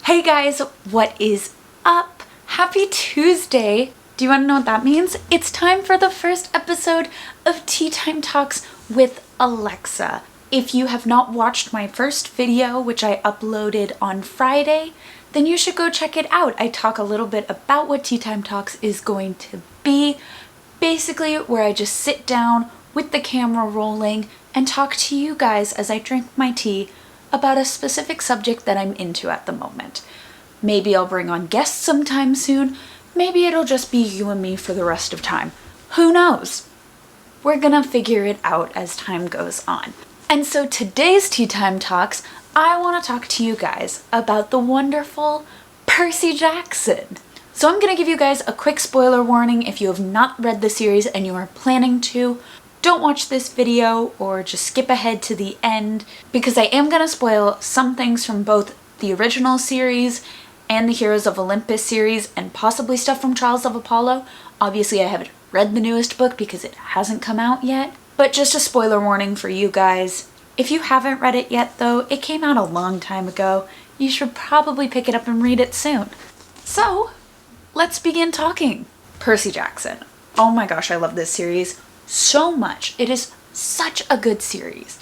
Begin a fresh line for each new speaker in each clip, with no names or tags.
Hey guys, what is up? Happy Tuesday! Do you want to know what that means? It's time for the first episode of Tea Time Talks with Alexa. If you have not watched my first video, which I uploaded on Friday, then you should go check it out. I talk a little bit about what Tea Time Talks is going to be. Basically, where I just sit down with the camera rolling and talk to you guys as I drink my tea about a specific subject that I'm into at the moment. Maybe I'll bring on guests sometime soon. Maybe it'll just be you and me for the rest of time. Who knows? We're gonna figure it out as time goes on. And so today's Tea Time Talks, I want to talk to you guys about the wonderful Percy Jackson. So I'm gonna give you guys a quick spoiler warning if you have not read the series and you are planning to. Don't watch this video or just skip ahead to the end because I am going to spoil some things from both the original series and the Heroes of Olympus series and possibly stuff from Trials of Apollo. Obviously I haven't read the newest book because it hasn't come out yet, but just a spoiler warning for you guys. If you haven't read it yet though, it came out a long time ago. You should probably pick it up and read it soon. So let's begin talking. Percy Jackson. Oh my gosh, I love this series so much. It is such a good series.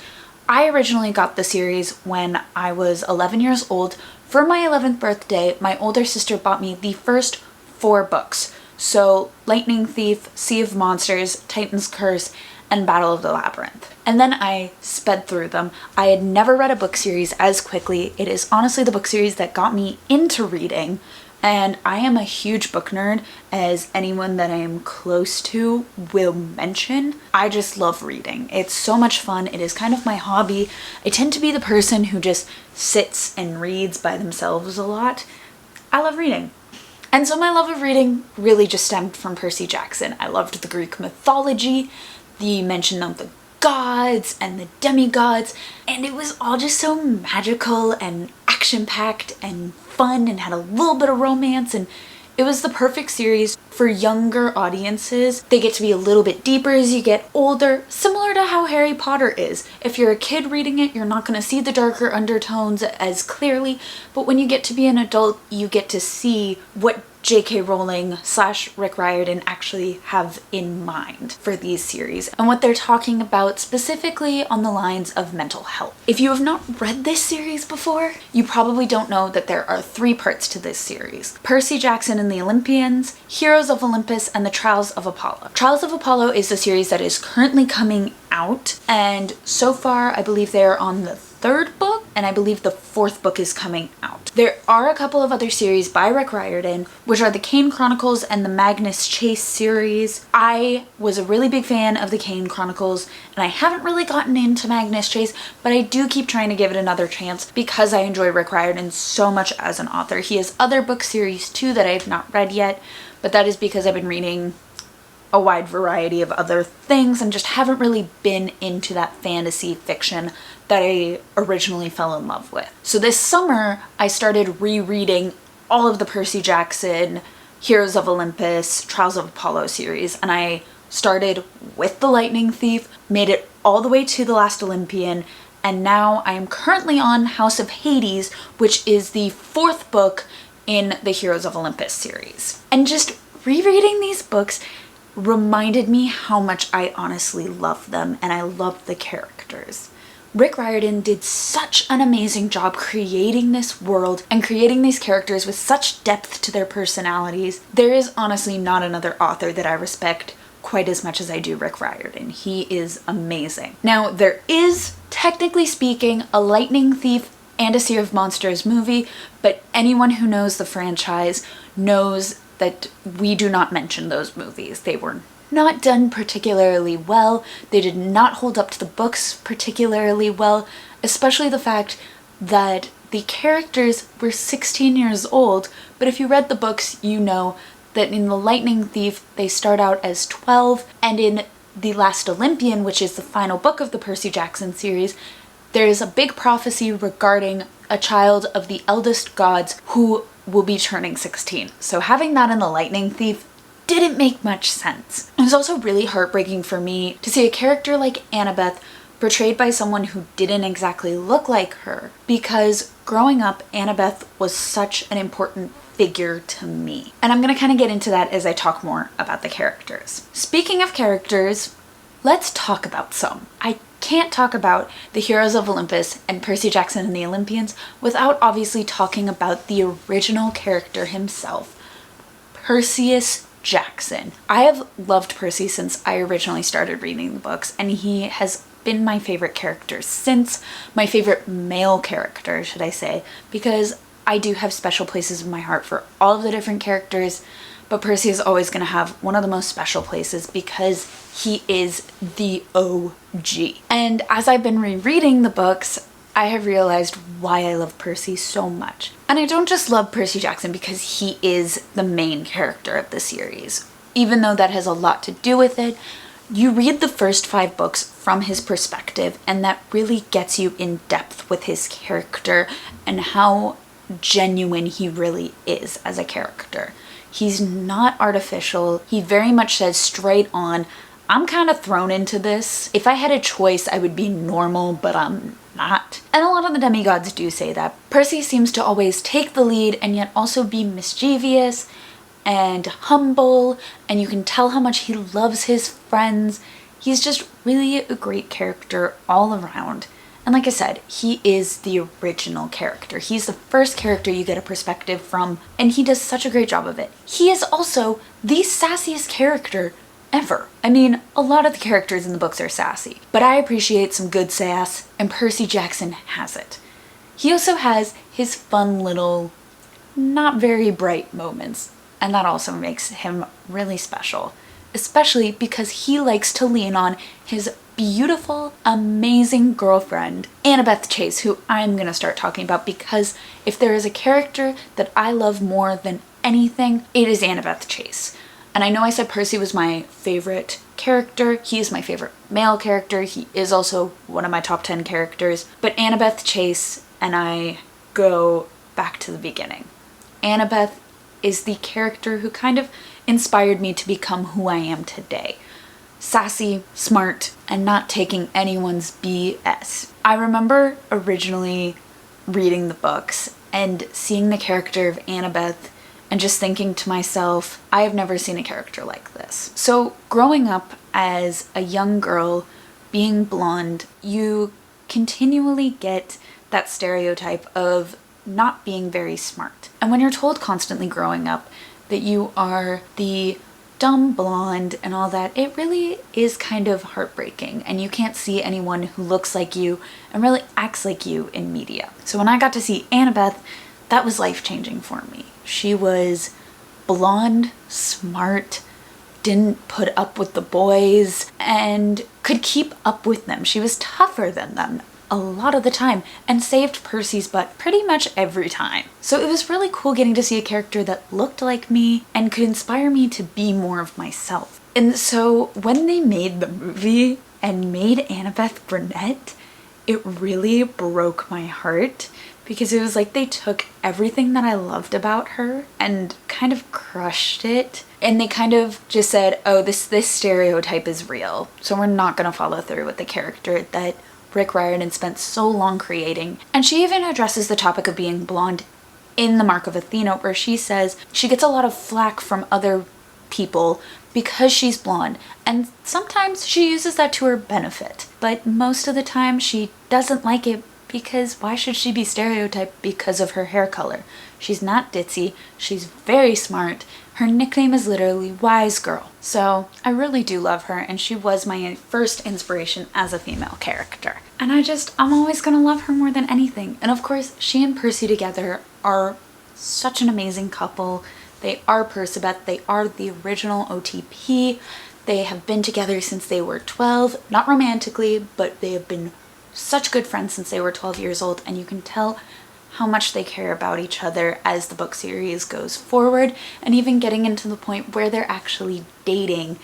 I originally got the series when I was 11 years old. For my 11th birthday, my older sister bought me the first 4 books. So Lightning Thief, Sea of Monsters, Titan's Curse, and Battle of the Labyrinth. And then I sped through them. I had never read a book series as quickly. It is honestly the book series that got me into reading. And I am a huge book nerd, as anyone that I am close to will mention. I just love reading. It's so much fun. It is kind of my hobby. I tend to be the person who just sits and reads by themselves a lot. I love reading. And so my love of reading really just stemmed from Percy Jackson. I loved the Greek mythology, the mention of the gods and the demigods, and it was all just so magical and action-packed and fun and had a little bit of romance, and it was the perfect series for younger audiences. They get to be a little bit deeper as you get older, similar to how Harry Potter is. If you're a kid reading it, you're not going to see the darker undertones as clearly, but when you get to be an adult, you get to see what J.K. Rowling / Rick Riordan actually have in mind for these series and what they're talking about specifically on the lines of mental health. If you have not read this series before, you probably don't know that there are 3 parts to this series. Percy Jackson and the Olympians, Heroes of Olympus, and the Trials of Apollo. Trials of Apollo is the series that is currently coming out, and so far I believe they're on the 3rd book, and I believe the 4th book is coming out. There are a couple of other series by Rick Riordan, which are the Kane Chronicles and the Magnus Chase series. I was a really big fan of the Kane Chronicles, and I haven't really gotten into Magnus Chase, but I do keep trying to give it another chance because I enjoy Rick Riordan so much as an author. He has other book series too that I have not read yet, but that is because I've been reading a wide variety of other things and just haven't really been into that fantasy fiction that I originally fell in love with. So this summer, I started rereading all of the Percy Jackson, Heroes of Olympus, Trials of Apollo series, and I started with The Lightning Thief, made it all the way to The Last Olympian, and now I am currently on House of Hades, which is the 4th book in the Heroes of Olympus series. And just rereading these books reminded me how much I honestly love them, and I love the characters. Rick Riordan did such an amazing job creating this world and creating these characters with such depth to their personalities. There is honestly not another author that I respect quite as much as I do Rick Riordan. He is amazing. Now, there is, technically speaking, a Lightning Thief and a Sea of Monsters movie, but anyone who knows the franchise knows that we do not mention those movies. They were not done particularly well. They did not hold up to the books particularly well, especially the fact that the characters were 16 years old, but if you read the books, you know that in The Lightning Thief, they start out as 12, and in The Last Olympian, which is the final book of the Percy Jackson series, there is a big prophecy regarding a child of the eldest gods who will be turning 16. So having that in The Lightning Thief didn't make much sense. It was also really heartbreaking for me to see a character like Annabeth portrayed by someone who didn't exactly look like her, because growing up, Annabeth was such an important figure to me. And I'm gonna kind of get into that as I talk more about the characters. Speaking of characters, let's talk about some. I can't talk about the Heroes of Olympus and Percy Jackson and the Olympians without obviously talking about the original character himself, Percy Jackson. I have loved Percy since I originally started reading the books, and he has been my favorite character since, my favorite male character, should I say, because I do have special places in my heart for all of the different characters, but Percy is always going to have one of the most special places because he is the OG. And as I've been rereading the books, I have realized why I love Percy so much. And I don't just love Percy Jackson because he is the main character of the series. Even though that has a lot to do with it, you read the first 5 books from his perspective, and that really gets you in depth with his character and how genuine he really is as a character. He's not artificial. He very much says straight on, I'm kind of thrown into this. If I had a choice, I would be normal, but I'm not. And a lot of the demigods do say that. Percy seems to always take the lead and yet also be mischievous and humble, and you can tell how much he loves his friends. He's just really a great character all around. And like I said, he is the original character. He's the first character you get a perspective from, and he does such a great job of it. He is also the sassiest character ever. I mean, a lot of the characters in the books are sassy, but I appreciate some good sass, and Percy Jackson has it. He also has his fun little, not very bright moments, and that also makes him really special, especially because he likes to lean on his beautiful, amazing girlfriend, Annabeth Chase, who I'm gonna start talking about because if there is a character that I love more than anything, it is Annabeth Chase. And I know I said Percy was my favorite character. He is my favorite male character. He is also one of my top 10 characters. But Annabeth Chase and I go back to the beginning. Annabeth is the character who kind of inspired me to become who I am today. Sassy, smart, and not taking anyone's BS. I remember originally reading the books and seeing the character of Annabeth and just thinking to myself, I have never seen a character like this. So growing up as a young girl, being blonde, you continually get that stereotype of not being very smart. And when you're told constantly growing up that you are the dumb blonde and all that, it really is kind of heartbreaking, and you can't see anyone who looks like you and really acts like you in media. So when I got to see Annabeth, that was life-changing for me. She was blonde, smart, didn't put up with the boys, and could keep up with them. She was tougher than them a lot of the time and saved Percy's butt pretty much every time. So it was really cool getting to see a character that looked like me and could inspire me to be more of myself. And so when they made the movie and made Annabeth brunette, it really broke my heart because it was like they took everything that I loved about her and kind of crushed it. And they kind of just said, oh, this stereotype is real, so we're not gonna follow through with the character that Rick Riordan spent so long creating. And she even addresses the topic of being blonde in The Mark of Athena, where she says she gets a lot of flack from other people because she's blonde, and sometimes she uses that to her benefit, but most of the time she doesn't like it because why should she be stereotyped because of her hair color? She's not ditzy, she's very smart. Her nickname is literally Wise Girl. So I really do love her, and she was my first inspiration as a female character. And I'm always gonna love her more than anything. And of course, she and Percy together are such an amazing couple. They are Percabeth, they are the original OTP. They have been together since they were 12, not romantically, but they have been such good friends since they were 12 years old, and you can tell how much they care about each other as the book series goes forward, and even getting into the point where they're actually dating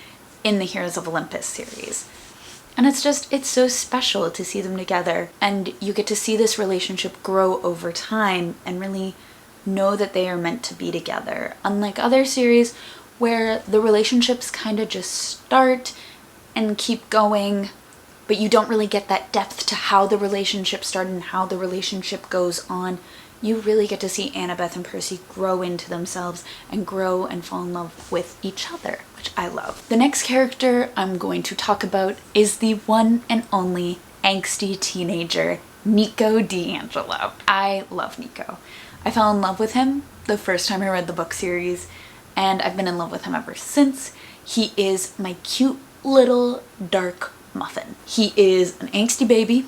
in the Heroes of Olympus series. And it's so special to see them together, and you get to see this relationship grow over time and really know that they are meant to be together. Unlike other series where the relationships kind of just start and keep going, but you don't really get that depth to how the relationship started and how the relationship goes on. You really get to see Annabeth and Percy grow into themselves and grow and fall in love with each other, which I love. The next character I'm going to talk about is the one and only angsty teenager, Nico D'Angelo. I love Nico. I fell in love with him the first time I read the book series, and I've been in love with him ever since. He is my cute little dark muffin. He is an angsty baby,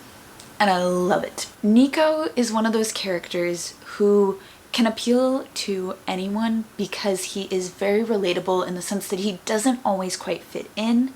and I love it. Nico is one of those characters who can appeal to anyone because he is very relatable in the sense that he doesn't always quite fit in,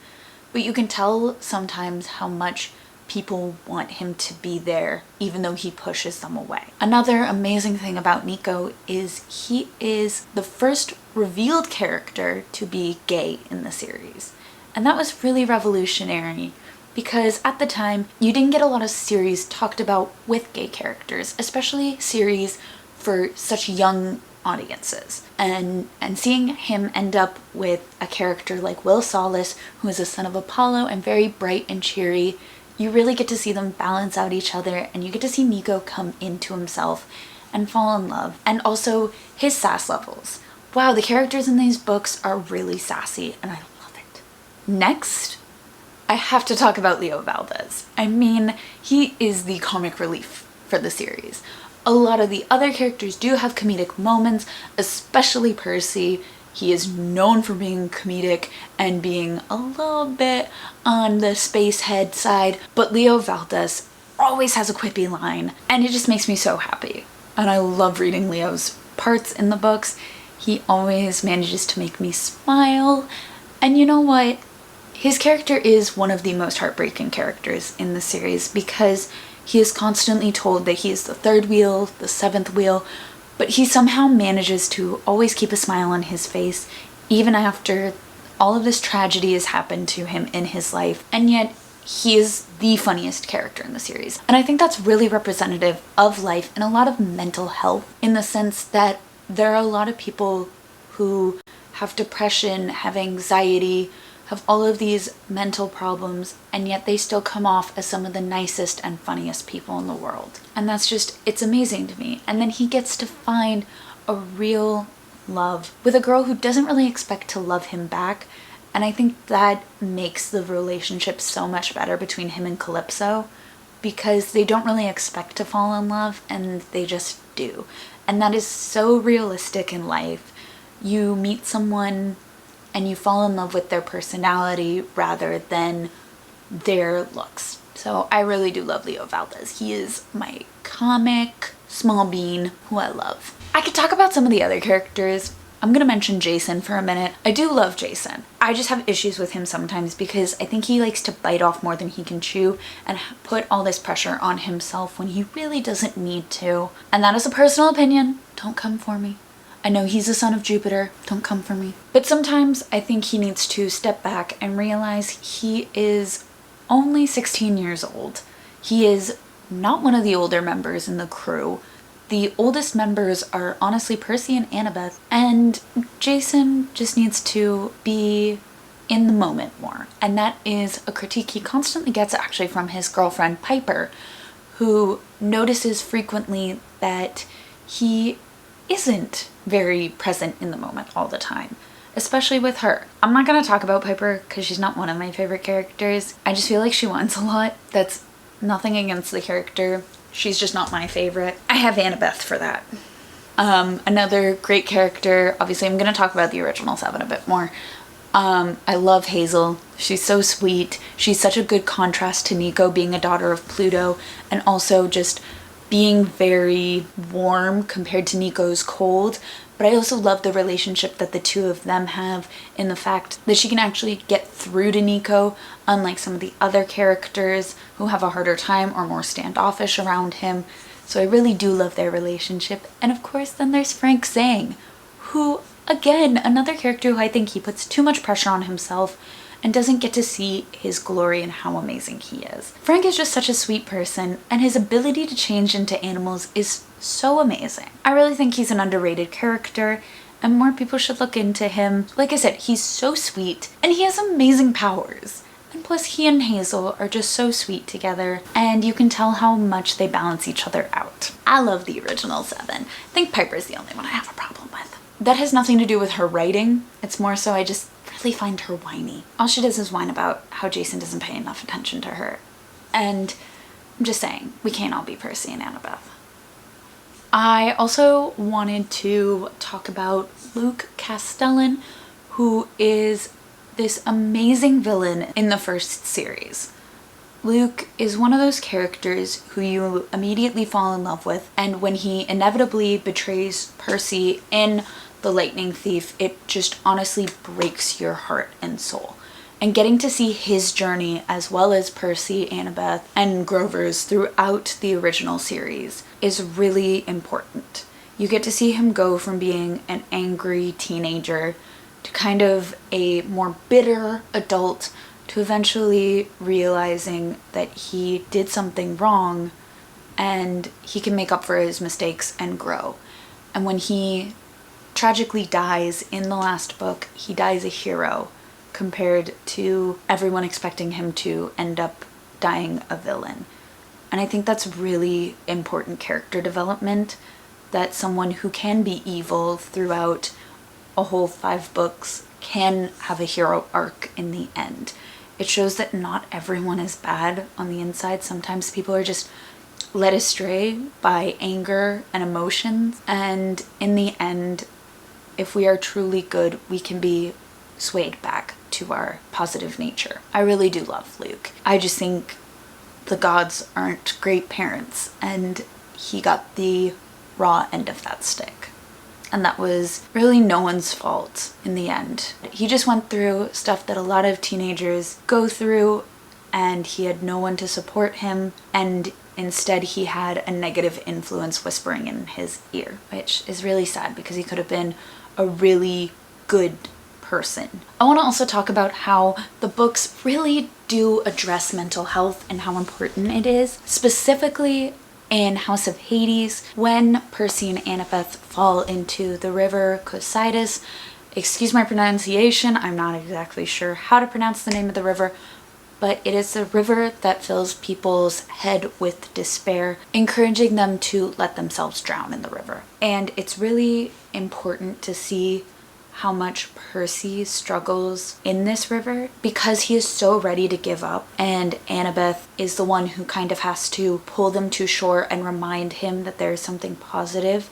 but you can tell sometimes how much people want him to be there even though he pushes them away. Another amazing thing about Nico is he is the first revealed character to be gay in the series. And that was really revolutionary because at the time you didn't get a lot of series talked about with gay characters, especially series for such young audiences. And seeing him end up with a character like Will Solace, who is a son of Apollo and very bright and cheery, you really get to see them balance out each other, and you get to see Nico come into himself and fall in love. And also his sass levels. Wow, the characters in these books are really sassy, and I love it. Next, I have to talk about Leo Valdez. I mean, he is the comic relief for the series. A lot of the other characters do have comedic moments, especially Percy. He is known for being comedic and being a little bit on the space head side, but Leo Valdez always has a quippy line, and it just makes me so happy. And I love reading Leo's parts in the books. He always manages to make me smile. And you know what? His character is one of the most heartbreaking characters in the series because he is constantly told that he is the third wheel, the seventh wheel, but he somehow manages to always keep a smile on his face even after all of this tragedy has happened to him in his life, and yet he is the funniest character in the series. And I think that's really representative of life and a lot of mental health, in the sense that there are a lot of people who have depression, have anxiety, have all of these mental problems, and yet they still come off as some of the nicest and funniest people in the world. And that's just, it's amazing to me. And then he gets to find a real love with a girl who doesn't really expect to love him back. And I think that makes the relationship so much better between him and Calypso, because they don't really expect to fall in love and they just do. And that is so realistic in life. You meet someone and you fall in love with their personality rather than their looks. So I really do love Leo Valdez. He is my comic small bean who I love. I could talk about some of the other characters. I'm gonna mention Jason for a minute. I do love Jason. I just have issues with him sometimes because I think he likes to bite off more than he can chew and put all this pressure on himself when he really doesn't need to. And that is a personal opinion. Don't come for me. I know he's a son of Jupiter. Don't come for me. But sometimes I think he needs to step back and realize he is only 16 years old. He is not one of the older members in the crew. The oldest members are honestly Percy and Annabeth, and Jason just needs to be in the moment more. And that is a critique he constantly gets actually from his girlfriend Piper, who notices frequently that he isn't very present in the moment all the time, especially with her. I'm not going to talk about Piper because she's not one of my favorite characters. I just feel like she wants a lot. That's nothing against the character. She's just not my favorite. I have Annabeth for that. Another great character, obviously I'm going to talk about the original 7 a bit more. I love Hazel. She's so sweet. She's such a good contrast to Nico being a daughter of Pluto, and also just being very warm compared to Nico's cold. But I also love the relationship that the two of them have, in the fact that she can actually get through to Nico, unlike some of the other characters who have a harder time or more standoffish around him. So I really do love their relationship. And of course then there's Frank Zhang, who, again, another character who I think he puts too much pressure on himself and doesn't get to see his glory and how amazing he is. Frank is just such a sweet person, and his ability to change into animals is so amazing. I really think he's an underrated character, and more people should look into him. Like I said, he's so sweet, and he has amazing powers. And plus he and Hazel are just so sweet together, and you can tell how much they balance each other out. I love the original 7. I think Piper's the only one I have a problem with. That has nothing to do with her writing. It's more so I just really find her whiny. All she does is whine about how Jason doesn't pay enough attention to her. And I'm just saying, we can't all be Percy and Annabeth. I also wanted to talk about Luke Castellan, who is this amazing villain in the first series. Luke is one of those characters who you immediately fall in love with, and when he inevitably betrays Percy in The Lightning Thief, it just honestly breaks your heart and soul. And getting to see his journey, as well as Percy, Annabeth, and Grover's throughout the original series, is really important. You get to see him go from being an angry teenager to kind of a more bitter adult, to eventually realizing that he did something wrong and he can make up for his mistakes and grow. And when he tragically dies in the last book, he dies a hero compared to everyone expecting him to end up dying a villain. And I think that's really important character development, that someone who can be evil throughout a whole 5 books can have a hero arc in the end. It shows that not everyone is bad on the inside. Sometimes people are just led astray by anger and emotions, and in the end, if we are truly good, we can be swayed back to our positive nature. I really do love Luke. I just think the gods aren't great parents, and he got the raw end of that stick. And that was really no one's fault in the end. He just went through stuff that a lot of teenagers go through, and he had no one to support him, and instead he had a negative influence whispering in his ear, which is really sad because he could have been a really good person. I want to also talk about how the books really do address mental health and how important it is, specifically in House of Hades, when Percy and Annabeth fall into the river Cocytus. Excuse my pronunciation, I'm not exactly sure how to pronounce the name of the river, but it is the river that fills people's head with despair, encouraging them to let themselves drown in the river. And it's really important to see how much Percy struggles in this river because he is so ready to give up, and Annabeth is the one who kind of has to pull them to shore and remind him that there is something positive.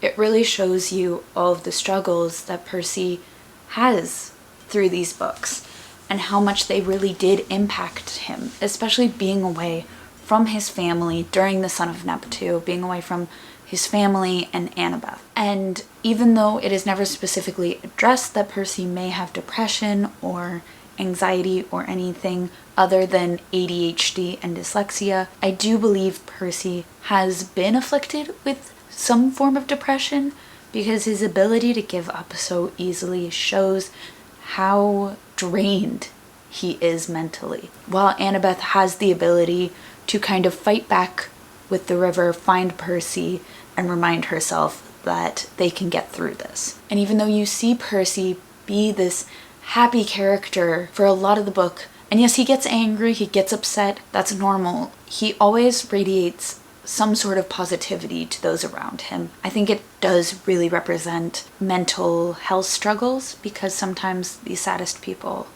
It really shows you all of the struggles that Percy has through these books and how much they really did impact him, especially being away from his family during the Son of Neptune, being away from his family and Annabeth. And even though it is never specifically addressed that Percy may have depression or anxiety or anything other than ADHD and dyslexia, I do believe Percy has been afflicted with some form of depression, because his ability to give up so easily shows how drained he is mentally. While Annabeth has the ability to kind of fight back with the river, find Percy, and remind herself that they can get through this. And even though you see Percy be this happy character for a lot of the book, and yes, he gets angry, he gets upset, that's normal, he always radiates some sort of positivity to those around him. I think it does really represent mental health struggles, because sometimes the saddest people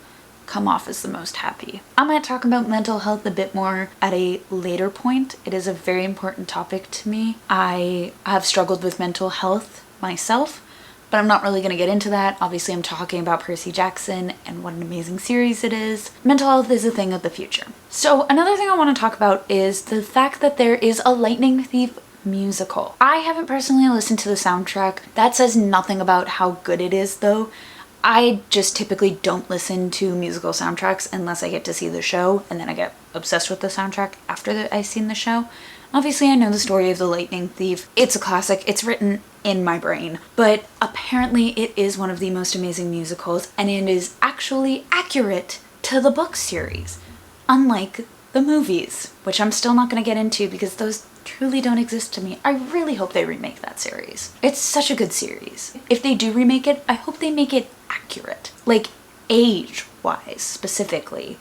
come off as the most happy. I might talk about mental health a bit more at a later point. It is a very important topic to me. I have struggled with mental health myself, but I'm not really going to get into that. Obviously, I'm talking about Percy Jackson and what an amazing series it is. Mental health is a thing of the future. So another thing I want to talk about is the fact that there is a Lightning Thief musical. I haven't personally listened to the soundtrack. That says nothing about how good it is, though. I just typically don't listen to musical soundtracks unless I get to see the show, and then I get obsessed with the soundtrack after I've seen the show. Obviously, I know the story of the Lightning Thief. It's a classic. It's written in my brain. But apparently it is one of the most amazing musicals, and it is actually accurate to the book series, unlike the movies, which I'm still not going to get into because those truly don't exist to me. I really hope they remake that series. It's such a good series. If they do remake it, I hope they make it accurate. Like, age-wise, specifically.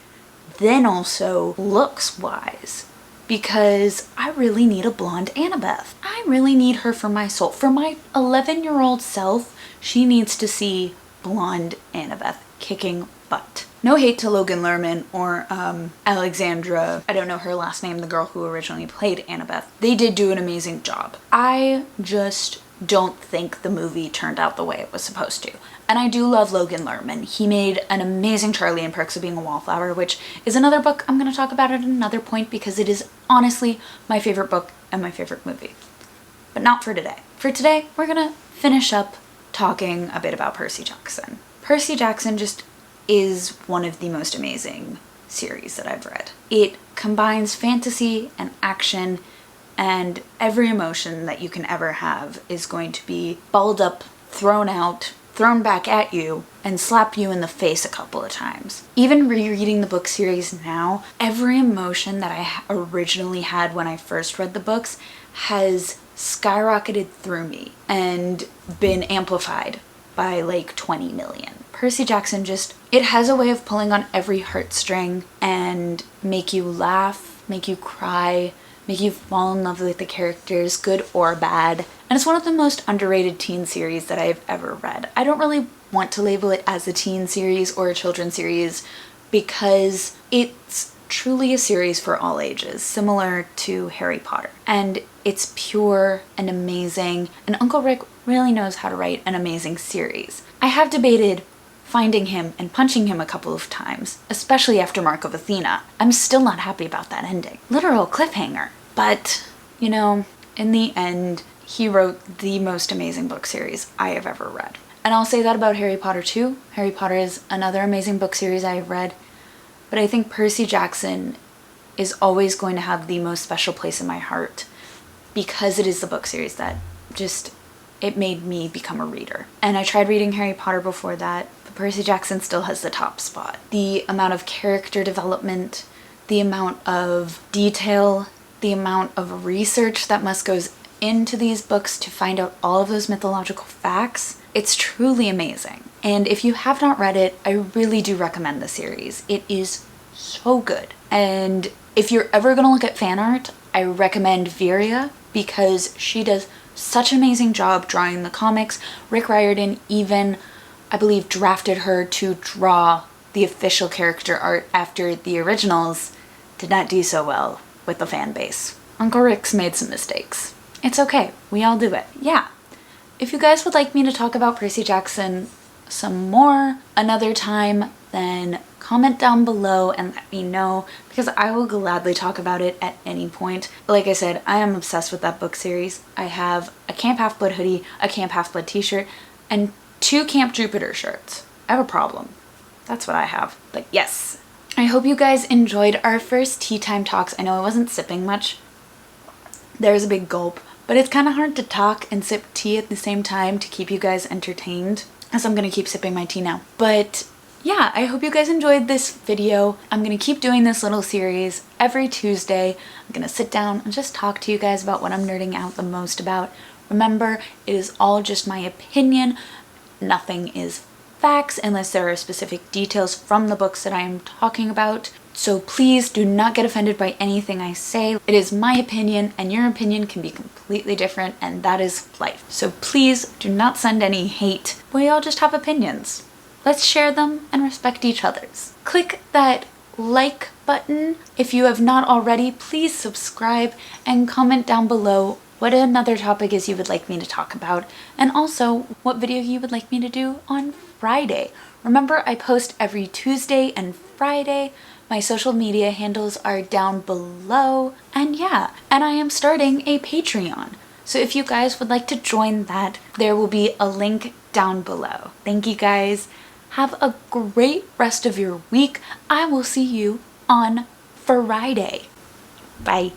then also looks wise, because I really need a blonde Annabeth. I really need her for my soul. For my 11-year-old self, she needs to see blonde Annabeth kicking butt. No hate to Logan Lerman or Alexandra, I don't know her last name, the girl who originally played Annabeth. They did do an amazing job. I just don't think the movie turned out the way it was supposed to. And I do love Logan Lerman. He made an amazing Charlie in Perks of Being a Wallflower, which is another book I'm going to talk about at another point because it is honestly my favorite book and my favorite movie. But not for today. For today, we're going to finish up talking a bit about Percy Jackson. Percy Jackson just is one of the most amazing series that I've read. It combines fantasy and action, and every emotion that you can ever have is going to be balled up, thrown out, thrown back at you, and slap you in the face a couple of times. Even rereading the book series now, every emotion that I originally had when I first read the books has skyrocketed through me and been amplified by like 20 million. Percy Jackson it has a way of pulling on every heartstring and make you laugh, make you cry, make you fall in love with the characters, good or bad. And it's one of the most underrated teen series that I've ever read. I don't really want to label it as a teen series or a children's series because it's truly a series for all ages, similar to Harry Potter. And it's pure and amazing, and Uncle Rick really knows how to write an amazing series. I have debated finding him and punching him a couple of times, especially after Mark of Athena. I'm still not happy about that ending. Literal cliffhanger. But, you know, in the end, he wrote the most amazing book series I have ever read. And I'll say that about Harry Potter too. Harry Potter is another amazing book series I have read. But I think Percy Jackson is always going to have the most special place in my heart because it is the book series that it made me become a reader. And I tried reading Harry Potter before that, but Percy Jackson still has the top spot. The amount of character development, the amount of detail, the amount of research that goes into these books to find out all of those mythological facts, it's truly amazing. And if you have not read it, I really do recommend the series. It is so good. And if you're ever gonna look at fan art, I recommend Viria because she does such an amazing job drawing the comics. Rick Riordan even, I believe, drafted her to draw the official character art after the originals did not do so well with the fan base. Uncle Rick's made some mistakes. It's okay, we all do it. Yeah. If you guys would like me to talk about Percy Jackson some more another time, then comment down below and let me know because I will gladly talk about it at any point. Like I said, I am obsessed with that book series. I have a Camp Half-Blood hoodie, a Camp Half-Blood t-shirt, and 2 Camp Jupiter shirts. I have a problem. That's what I have. But yes, I hope you guys enjoyed our first tea time talks. I know I wasn't sipping much. There's a big gulp, but it's kind of hard to talk and sip tea at the same time to keep you guys entertained. So I'm gonna keep sipping my tea now. But yeah, I hope you guys enjoyed this video. I'm gonna keep doing this little series every Tuesday. I'm gonna sit down and just talk to you guys about what I'm nerding out the most about. Remember, it is all just my opinion. Nothing is facts unless there are specific details from the books that I am talking about. So please do not get offended by anything I say. It is my opinion and your opinion can be completely different, and that is life. So please do not send any hate. We all just have opinions. Let's share them and respect each other's. Click that like button. If you have not already, please subscribe and comment down below what another topic is you would like me to talk about, and also what video you would like me to do on Friday. Remember, I post every Tuesday and Friday. My social media handles are down below. And yeah, and I am starting a Patreon. So if you guys would like to join that, there will be a link down below. Thank you guys. Have a great rest of your week. I will see you on Friday. Bye.